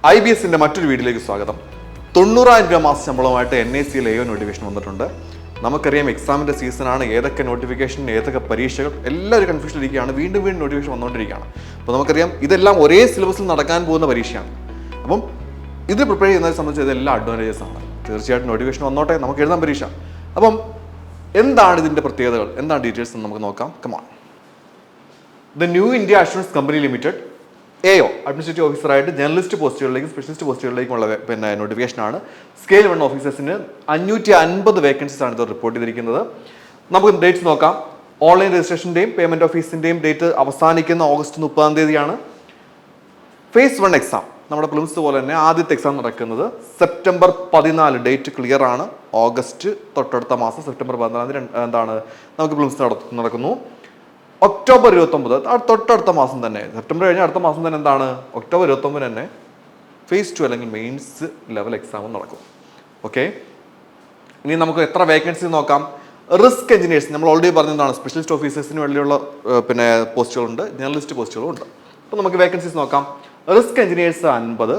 IBSന്റെ മറ്റൊരു വീഡിയോയിലേക്ക് സ്വാഗതം. 90,000 രൂപ മാസ ശമ്പളമായിട്ട് NICയിൽ AO നോട്ടിഫിക്കേഷൻ വന്നിട്ടുണ്ട്. നമുക്കറിയാം എക്സാമിൻ്റെ സീസണാണ്, ഏതൊക്കെ നോട്ടിഫിക്കേഷൻ, ഏതൊക്കെ പരീക്ഷകൾ, എല്ലാവരും കൺഫ്യൂഷൻ ഇരിക്കുകയാണ്. വീണ്ടും നോട്ടിഫിക്കേഷൻ വന്നുകൊണ്ടിരിക്കുകയാണ്. അപ്പോൾ നമുക്കറിയാം ഇതെല്ലാം ഒരേ സിലബസിൽ നടക്കാൻ പോകുന്ന പരീക്ഷയാണ്. അപ്പം ഇത് പ്രിപ്പയർ ചെയ്യുന്നതിനെ സംബന്ധിച്ച് ഇതെല്ലാം അഡ്വാൻറ്റേജസ് ആണ്. തീർച്ചയായിട്ടും നോട്ടിഫിക്കേഷൻ വന്നോട്ടെ, നമുക്ക് എഴുതാൻ പരീക്ഷ. അപ്പം എന്താണ് ഇതിൻ്റെ പ്രത്യേകതകൾ, എന്താണ് ഡീറ്റെയിൽസ് എന്ന് നമുക്ക് നോക്കാം. Come on. The New India Assurance company limited AO administrative ഓഫീസറായിട്ട് ജേർണലിസ്റ്റ് പോസ്റ്റുകളിലേക്കും സ്പെഷ്യലിസ്റ്റ് പോസ്റ്റുകളിലേക്കുമുള്ള നോട്ടിഫിക്കേഷനാണ്. സ്കെയിൽ 1 ഓഫീസേഴ്സിന് 550 വേക്കൻസീസ് ആണ് ഇത് റിപ്പോർട്ട് ചെയ്തിരിക്കുന്നത്. നമുക്ക് ഡേറ്റ്സ് നോക്കാം. ഓൺലൈൻ രജിസ്ട്രേഷൻ്റെയും പേയ്മെൻറ്റ് ഓഫീസിൻ്റെയും ഡേറ്റ് അവസാനിക്കുന്ന ഓഗസ്റ്റ് 30 ഫേസ് 1 എക്സാം, നമ്മുടെ പ്രിലിംസ് പോലെ തന്നെ ആദ്യത്തെ എക്സാം നടക്കുന്നത് സെപ്റ്റംബർ 14. ഡേറ്റ് ക്ലിയർ ആണ്. ഓഗസ്റ്റ് തൊട്ടടുത്ത മാസം സെപ്റ്റംബർ 14 എന്താണ് നമുക്ക് പ്രിലിംസ് നടക്കുന്നു. ഒക്ടോബർ 29 തൊട്ടടുത്ത മാസം തന്നെ, സെപ്റ്റംബർ കഴിഞ്ഞ അടുത്ത മാസം തന്നെ എന്താണ് ഒക്ടോബർ 29 തന്നെ ഫേസ് 2 അല്ലെങ്കിൽ മെയിൻസ് ലെവൽ എക്സാമും നടക്കും. ഓക്കെ, ഇനി നമുക്ക് എത്ര വേക്കൻസി നോക്കാം. റിസ്ക് എഞ്ചിനീയേഴ്സ് നമ്മൾ ഓൾറെഡി പറഞ്ഞതാണ്, സ്പെഷ്യലിസ്റ്റ് ഓഫീസേഴ്സിന് വേണ്ടിയുള്ള പോസ്റ്റുകളുണ്ട്, ജേർണലിസ്റ്റ് പോസ്റ്റുകളും ഉണ്ട്. അപ്പോൾ നമുക്ക് വേക്കൻസീസ് നോക്കാം. Risk engineers 50,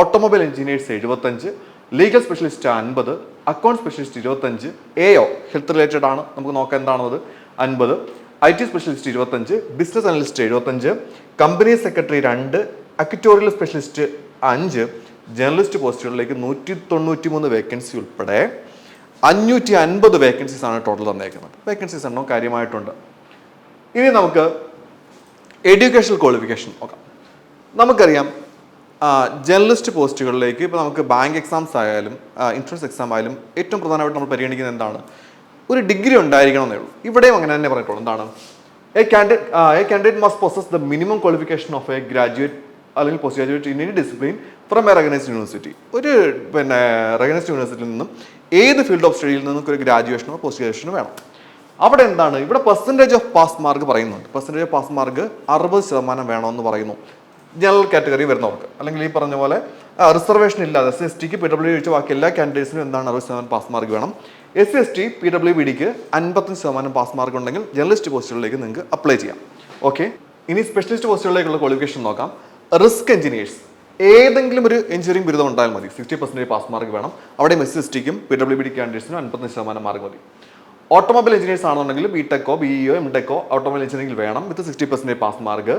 automobile engineers 75, legal specialist 50, account specialist 25, AO health related ആണ്, നമുക്ക് നോക്കാം എന്താണത് 50, IT specialist 25, business analyst 75, company secretary 2, actuarial specialist 5, journalist പോസ്റ്റുകളിലേക്ക് 193 വേക്കൻസി ഉൾപ്പെടെ 550 വേക്കൻസീസ് ആണ് ടോട്ടൽ തന്നേക്കുന്നത്. വേക്കൻസീസ് എണ്ണം കാര്യമായിട്ടുണ്ട്. ഇനി നമുക്ക് എഡ്യൂക്കേഷണൽ ക്വാളിഫിക്കേഷൻ നോക്കാം. നമുക്കറിയാം ജേർണലിസ്റ്റ് പോസ്റ്റുകളിലേക്ക് ഇപ്പോൾ നമുക്ക് ബാങ്ക് എക്സാംസ് ആയാലും എൻട്രൻസ് എക്സാം ആയാലും ഏറ്റവും പ്രധാനമായിട്ട് നമ്മൾ പരിഗണിക്കുന്നത് എന്താണ്, ഒരു ഡിഗ്രി ഉണ്ടായിരിക്കണം എന്നേ ഉള്ളൂ. ഇവിടെയും അങ്ങനെ തന്നെ പറഞ്ഞിട്ടുള്ളൂ. എന്താണ് a candidate must possess the minimum qualification of a graduate അല്ലെങ്കിൽ post graduate in any discipline from a recognised university. ഒരു റെക്കഗ്നൈസ്ഡ് യൂണിവേഴ്സിറ്റിയിൽ നിന്നും ഏത് ഫീൽഡ് ഓഫ് സ്റ്റഡിയിൽ നിന്നും ഒരു ഗ്രാജുവേഷനോ പോസ്റ്റ് ഗ്രാജുവേഷനോ വേണം. അവിടെ എന്താണ് ഇവിടെ പെർസെൻറ്റേജ് ഓഫ് പാസ് മാർക്ക് പറയുന്നുണ്ട്. പെർസെൻറ്റേജ് ഓഫ് പാസ് മാർക്ക് 60% വേണമെന്ന് പറയുന്നു ജനറൽ കാറ്റഗറി വരുന്നവർക്ക്. അല്ലെങ്കിൽ ഈ പറഞ്ഞ പോലെ റിസർവേഷൻ ഇല്ലാതെ SC/ST PWD ഒഴിച്ച് ബാക്കി എല്ലാ കാൻഡിഡേറ്റ്സിനും എന്താണ് 60% പാസ് മാർക്ക് വേണം. SC/ST PWDക്ക് 55% പാസ് മാർക്ക് ഉണ്ടെങ്കിൽ ജേർണലിസ്റ്റ് പോസ്റ്റുകളിലേക്ക് നിങ്ങൾക്ക് അപ്ലൈ ചെയ്യാം. ഓക്കെ, ഇനി സ്പെഷ്യലിസ്റ്റ് പോസ്റ്റുകളിലേക്കുള്ള ക്വാളിഫിക്കേഷൻ നോക്കാം. റിസ്ക് എഞ്ചിനീയേഴ്സ് ഏതെങ്കിലും ഒരു എഞ്ചിനീയറിംഗ് ബിരുദം ഉണ്ടായാൽ മതി. 60% പാസ് മാർക്ക് വേണം. അവിടെയും SC/STക്കും PWD കാൻഡിഡേറ്റ്സിനും 55% മാർക്ക് മതി. ഓട്ടോമൊബൈൽ എഞ്ചിനീയേഴ്സ് ആണെന്നുണ്ടെങ്കിൽ BTechോ BEO MTechോ ഓട്ടോമൊബൈൽ എഞ്ചിനീയറിംഗിൽ വേണം വിത്ത് 60% പാസ് മാർക്ക്.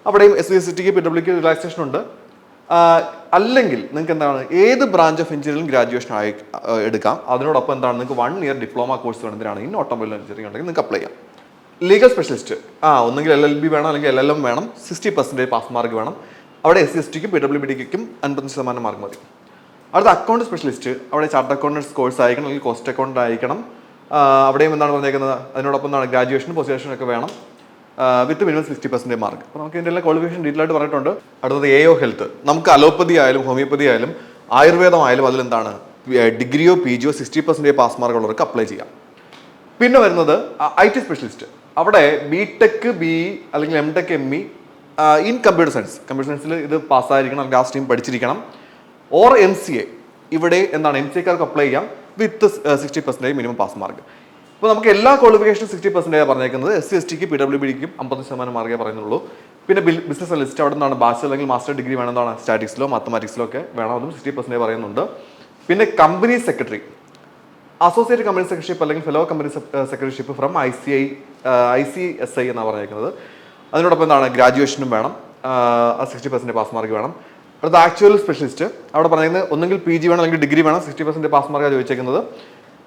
അവിടെയും SC/STക്ക് PWDക്ക് റിലാക്സേഷൻ ഉണ്ട്. അല്ലെങ്കിൽ നിങ്ങൾക്ക് എന്താണ് ഏത് ബ്രാഞ്ച് ഓഫ് എഞ്ചിനീയറിംഗ് ഗ്രാജുവേഷൻ ആയി എടുക്കാം. അതിനോടൊപ്പം എന്താണ് നിങ്ങൾക്ക് 1 ഇയർ ഡിപ്ലോമ കോഴ്സ് വേണ്ടതിനാണ് ഇൻ ഓട്ടോമൊബൈൽ എഞ്ചിനീയറിംഗ് ഉണ്ടെങ്കിൽ നിങ്ങൾക്ക് അപ്ലൈ ചെയ്യാം. ലീഗൽ സ്പെഷ്യലിസ്റ്റ് ഒന്നെങ്കിൽ LLB വേണം അല്ലെങ്കിൽ LLM വേണം. 60% പാസ് മാർക്ക് വേണം. അവിടെ SC/STക്കും PWDക്കും 55% മാർക്ക് മതി. അടുത്ത അക്കൗണ്ട് സ്പെഷ്യലിസ്റ്റ്, അവിടെ ചാർട്ടേഡ് അക്കൗണ്ടൻസ് കോഴ്സ് ആയിരിക്കണം അല്ലെങ്കിൽ കോസ്റ്റ് അക്കൗണ്ട് ആയിരിക്കണം. അവിടെയും എന്താണ് പറഞ്ഞേക്കുന്നത് അതിനോടൊപ്പം എന്താണ് ഗ്രാജുവേഷനും പോസ്റ്റ് ഗ്രാജുവേഷനും ഒക്കെ വേണം വിത്ത് മിനിമം 60% മാർക്ക്. അപ്പോൾ നമുക്ക് ഇതിൻ്റെ ക്വാളിഫിക്കേഷൻ ഡീറ്റെയിൽ ആയിട്ട് പറഞ്ഞിട്ടുണ്ട്. അടുത്തത് AO ഹെൽത്ത്. നമുക്ക് അലോപ്പതി ആയാലും ഹോമിയോപ്പതി ആയാലും ആയുർവേദം ആയാലും അതിലെന്താണ് ഡിഗ്രിയോ PGയോ 60% പാസ് മാർക്ക് ഉള്ളവർക്ക് അപ്ലൈ ചെയ്യാം. പിന്നെ വരുന്നത് IT സ്പെഷ്യലിസ്റ്റ്. അവിടെ BTech BE അല്ലെങ്കിൽ MTech ME ഇൻ കമ്പ്യൂട്ടർ സയൻസിൽ ഇത് പാസ്സായിരിക്കണം, അല്ലെങ്കിൽ ആ സ്ട്രീം പഠിച്ചിരിക്കണം. Or MCA. ഇവിടെ എന്താണ് MCAക്കാർക്ക് അപ്ലൈ ചെയ്യാം വിത്ത് 60% മിനിമം പാസ് മാർക്ക്. അപ്പോൾ നമുക്ക് എല്ലാ ക്വാളിഫിക്കേഷനും 60% പറഞ്ഞേക്കുന്നത്. SC/STക്ക് PWDക്കും 50% മാർക്കേ പറയുന്നുള്ളൂ. പിന്നെ ബിസിനസ് അനലിസ്റ്റ് അവിടെ നിന്നാണ് ബാച്ചലർ അല്ലെങ്കിൽ മാസ്റ്റർ ഡിഗ്രി വേണമെന്നാണ്, സ്റ്റാറ്റിക്സിലോ മാത്തമാറ്റിക്സിലോ ഒക്കെ വേണം, അതും 60% പറയുന്നുണ്ട്. പിന്നെ company secretary, associate company secretaryship അല്ലെങ്കിൽ fellow company secretaryship from ICSI എന്നാണ് പറഞ്ഞേക്കുന്നത്. അതിനോടൊപ്പം എന്താണ് ഗ്രാജുവേഷനും വേണം, 60% പാസ് മാർക്ക് വേണം. അടുത്ത ആക്ച്വൽ സ്പെഷ്യലിസ്റ്റ്, അവിടെ പറയുന്നത് ഒന്നെങ്കിൽ PG വേണം അല്ലെങ്കിൽ ഡിഗ്രി വേണം, 60% പാസ് മാർക്കാണ് ചോദിച്ചേക്കുന്നത്.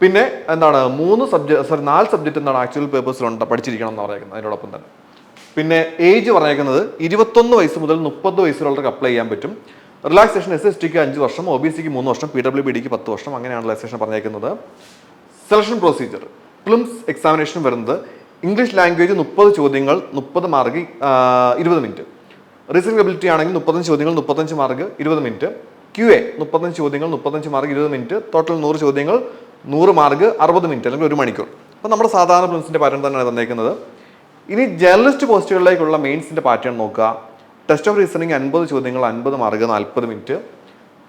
പിന്നെ എന്താണ് 4 സബ്ജക്റ്റ് എന്താണ് ആക്ച്വൽ പേപ്പേഴ്സിലുണ്ട് പഠിച്ചിരിക്കണം എന്ന് പറയുന്നത് അതിനോടൊപ്പം തന്നെ. പിന്നെ ഏജ് പറഞ്ഞേക്കുന്നത് 21 വയസ്സ് മുതൽ 30 വയസ്സുള്ളവർക്ക് അപ്ലൈ ചെയ്യാൻ പറ്റും. റിലാക്സേഷൻ SC/STക്ക് 5 വർഷം, OBCക്ക് 3 വർഷം, PWDക്ക് 10 വർഷം, അങ്ങനെയാണ് റിലാക്സേഷൻ പറഞ്ഞേക്കുന്നത്. സെലക്ഷൻ പ്രൊസീജിയർ പ്രിലിംസ് എക്സാമിനേഷൻ വരുന്നത് ഇംഗ്ലീഷ് ലാംഗ്വേജ് 30 ചോദ്യങ്ങൾ 30 മാർക്ക് 20 മിനിറ്റ്. റീസണിംഗ് എബിലിറ്റി ആണെങ്കിൽ 35 ചോദ്യങ്ങൾ 35 മാർക്ക് 20 മിനിറ്റ്. QA 35 ചോദ്യങ്ങൾ 35 മാർക്ക് 20 മിനിറ്റ്. ടോട്ടൽ 100 ചോദ്യങ്ങൾ 100 മാർക്ക് 60 മിനിറ്റ് അല്ലെങ്കിൽ 1 മണിക്കൂർ. അപ്പോൾ നമ്മുടെ സാധാരണ പ്രിലിംസിൻ്റെ പാറ്റേൺ തന്നെയാണ് തന്നേക്കുന്നത്. ഇനി ജേർണലിസ്റ്റ് പോസ്റ്റുകളിലേക്കുള്ള മെയിൻസിൻ്റെ പാറ്റേൺ നോക്കുക. ടെസ്റ്റ് ഓഫ് റീസണിംഗ് 50 ചോദ്യങ്ങൾ 50 mark 40 minute.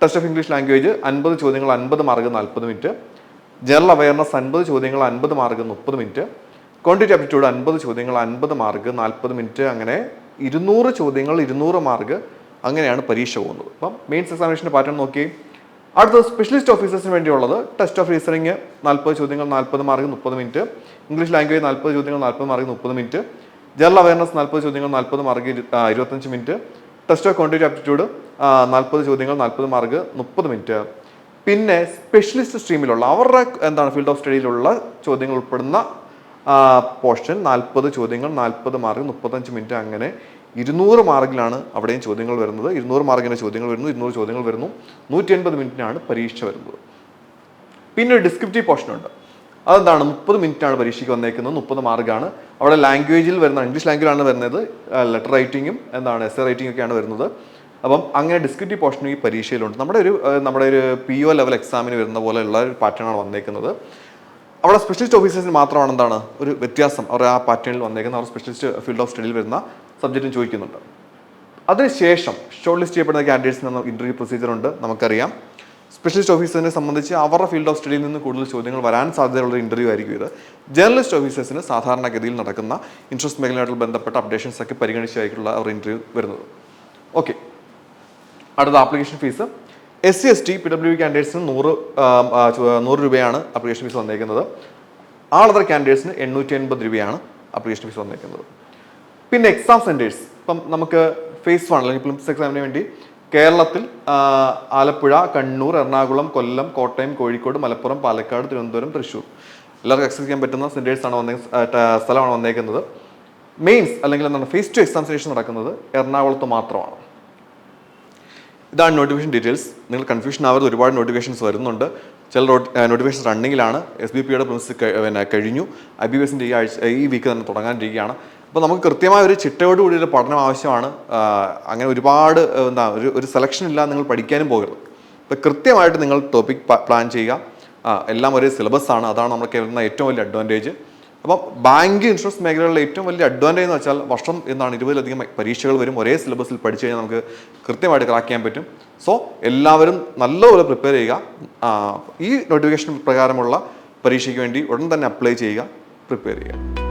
Test of English language 50 ചോദ്യങ്ങൾ 50 മാർക്ക് 40 മിനിറ്റ്. ജനറൽ അവയർനെസ് 50 ചോദ്യങ്ങൾ 50 മാർക്ക് 30 മിനിറ്റ്. ക്വാണ്ടിറ്റി ആപ്റ്റിറ്റ്യൂഡ് 50 ചോദ്യങ്ങൾ 50 മാർക്ക് 40 മിനിറ്റ്. അങ്ങനെ 200 ചോദ്യങ്ങൾ 200 മാർക്ക് അങ്ങനെയാണ് പരീക്ഷ പോകുന്നത്. അപ്പം മെയിൻസ് എക്സാമിനേഷൻ്റെ പാറ്റേൺ നോക്കി. അടുത്തത് സ്പെഷ്യലിസ്റ്റ് ഓഫീസേഴ്സിന് വേണ്ടിയുള്ളത് ടെസ്റ്റ് ഓഫ് റീസണിങ് 40 ചോദ്യങ്ങൾ 40 മാർക്ക് 30 മിനിറ്റ്, ഇംഗ്ലീഷ് ലാംഗ്വേജ് 40 ചോദ്യങ്ങൾ 40 മാർക്ക് 30 മിനിറ്റ്, ജനറൽ അവയർനെസ് 40 ചോദ്യങ്ങൾ 40 mark 25 minute, test of quantitative aptitude 40 ചോദ്യങ്ങൾ 40 മാർക്ക് 30 മിനിറ്റ്. പിന്നെ സ്പെഷ്യലിസ്റ്റ് സ്ട്രീമിലുള്ള അവരുടെ ഫീൽഡ് ഓഫ് സ്റ്റഡിയിലുള്ള ചോദ്യങ്ങൾ ഉൾപ്പെടുന്ന പോർഷൻ 40 ചോദ്യങ്ങൾ 40 മാർക്ക് 35 മിനിറ്റ്. അങ്ങനെ 200 മാർക്കിലാണ് അവിടെയും ചോദ്യങ്ങൾ വരുന്നത്. 200 മാർക്കിൻ്റെ ചോദ്യങ്ങൾ വരുന്നു, 200 ചോദ്യങ്ങൾ വരുന്നു. 180 മിനിറ്റിനാണ് പരീക്ഷ വരുന്നത്. പിന്നെ ഒരു ഡിസ്ക്രിപ്റ്റീവ് പോർഷനുണ്ട്. അതെന്താണ്? 30 മിനിറ്റാണ് പരീക്ഷയ്ക്ക് വന്നേക്കുന്നത്, 30 മാർക്കാണ്. അവിടെ ലാംഗ്വേജിൽ വരുന്ന ഇംഗ്ലീഷ് ലാംഗ്വേജിലാണ് വരുന്നത്, ലെറ്റർ റൈറ്റിങ്ങും എസ്സേ റൈറ്റിംഗ് ഒക്കെയാണ് വരുന്നത്. അപ്പം അങ്ങനെ ഡിസ്ക്രിപ്റ്റീവ് പോർഷനും ഈ പരീക്ഷയിലുണ്ട്. നമ്മുടെ ഒരു PO ലെവൽ എക്സാമിന് വരുന്ന പോലെയുള്ള ഒരു പാറ്റേണാണ് വന്നേക്കുന്നത്. അവിടെ സ്പെഷ്യലിസ്റ്റ് ഓഫീസേഴ്സിന് മാത്രമാണ് ഒരു വ്യത്യാസം. അവർ ആ പാറ്റേണിൽ വന്നേക്കുന്നത് അവർ സ്പെഷ്യലിസ്റ്റ് ഫീൽഡ് ഓഫ് സ്റ്റഡിയിൽ വരുന്ന സബ്ജക്റ്റും ചോദിക്കുന്നുണ്ട്. അതിനുശേഷം ഷോർട്ട് ലിസ്റ്റ് ചെയ്യപ്പെടുന്ന കാൻഡിഡേറ്റ്സിന് ഇൻ്റർവ്യൂ പ്രൊസീജിയർ ഉണ്ട്. നമുക്കറിയാം സ്പെഷ്യലിസ്റ്റ് ഓഫീസറിനെ സംബന്ധിച്ച് അവരുടെ ഫീൽഡ് ഓഫ് സ്റ്റഡിയിൽ നിന്ന് കൂടുതൽ ചോദ്യങ്ങൾ വരാൻ സാധ്യതയുള്ള ഇൻ്റർവ്യൂ ആയിരിക്കും ഇത്. ജേർണലിസ്റ്റ് ഓഫീസേഴ്സിന് സാധാരണഗതിയിൽ നടക്കുന്ന ഇൻട്രസ്റ്റ് മേഖലയായിട്ട് ബന്ധപ്പെട്ട അപ്ഡേഷൻസ് ഒക്കെ പരിഗണിച്ചായിട്ടുള്ള അവർ ഇൻ്റർവ്യൂ വരുന്നത്. ഓക്കെ, അടുത്ത application fees. SC ST PW കാൻഡിഡേറ്റ്സിന് 100 രൂപയാണ് ആപ്ലിക്കേഷൻ ഫീസ് വന്നേക്കുന്നത്. ആൾ അതർ കാൻഡിഡേറ്റ്സിന് 880 രൂപയാണ് ആപ്ലിക്കേഷൻ ഫീസ് വന്നേക്കുന്നത്. പിന്നെ എക്സാം സെൻറ്റേഴ്സ്, ഇപ്പം നമുക്ക് ഫേസ് 1 അല്ലെങ്കിൽ പ്രിലിംസ് എക്സാമിന് വേണ്ടി കേരളത്തിൽ ആലപ്പുഴ, കണ്ണൂർ, എറണാകുളം, കൊല്ലം, കോട്ടയം, കോഴിക്കോട്, മലപ്പുറം, പാലക്കാട്, തിരുവനന്തപുരം, തൃശ്ശൂർ എല്ലാവർക്കും ആക്സസ് ചെയ്യാൻ പറ്റുന്ന സ്ഥലമാണ് വന്നേക്കുന്നത്. മെയിൻസ് അല്ലെങ്കിൽ ഫേസ് 2 എക്സാമിനേഷൻ നടക്കുന്നത് എറണാകുളത്ത് മാത്രമാണ്. ഇതാണ് നോട്ടിഫിക്കേഷൻ ഡീറ്റെയിൽസ്. നിങ്ങൾ കൺഫ്യൂഷൻ ആവരുത്, ഒരുപാട് നോട്ടിഫിക്കേഷൻസ് വരുന്നുണ്ട്. ചില നോട്ടിഫിക്കേഷൻ റണ്ണിങ്ങിലാണ്. SBPയുടെ പ്രിൻസ് കഴിഞ്ഞു, IBPSൻ്റെ ഈ വീക്ക് തന്നെ തുടങ്ങാനിരിക്കുകയാണ്. അപ്പോൾ നമുക്ക് കൃത്യമായ ഒരു ചിട്ടയോടുകൂടി ഒരു പഠനം ആവശ്യമാണ്. അങ്ങനെ ഒരുപാട് ഒരു സെലക്ഷൻ ഇല്ല, നിങ്ങൾ പഠിക്കാനും പോകരുത്. അപ്പോൾ കൃത്യമായിട്ട് നിങ്ങൾ ടോപ്പിക് പ്ലാൻ ചെയ്യുക. എല്ലാം ഒരേ സിലബസ് ആണ്, അതാണ് നമുക്ക് വരുന്ന ഏറ്റവും വലിയ അഡ്വാൻറ്റേജ്. അപ്പം ബാങ്ക് ഇൻഷുറൻസ് മേഖലകളിലെ ഏറ്റവും വലിയ അഡ്വാൻറ്റേജ് എന്ന് വെച്ചാൽ വർഷം 20-ലധികം പരീക്ഷകൾ വരും. ഒരേ സിലബസിൽ പഠിച്ചു കഴിഞ്ഞാൽ നമുക്ക് കൃത്യമായിട്ട് ക്രാക്ക് ചെയ്യാൻ പറ്റും. സോ എല്ലാവരും നല്ലപോലെ പ്രിപ്പയർ ചെയ്യുക. ഈ നോട്ടിഫിക്കേഷൻ പ്രകാരമുള്ള പരീക്ഷയ്ക്ക് വേണ്ടി ഉടൻ തന്നെ അപ്ലൈ ചെയ്യുക, പ്രിപ്പയർ ചെയ്യുക.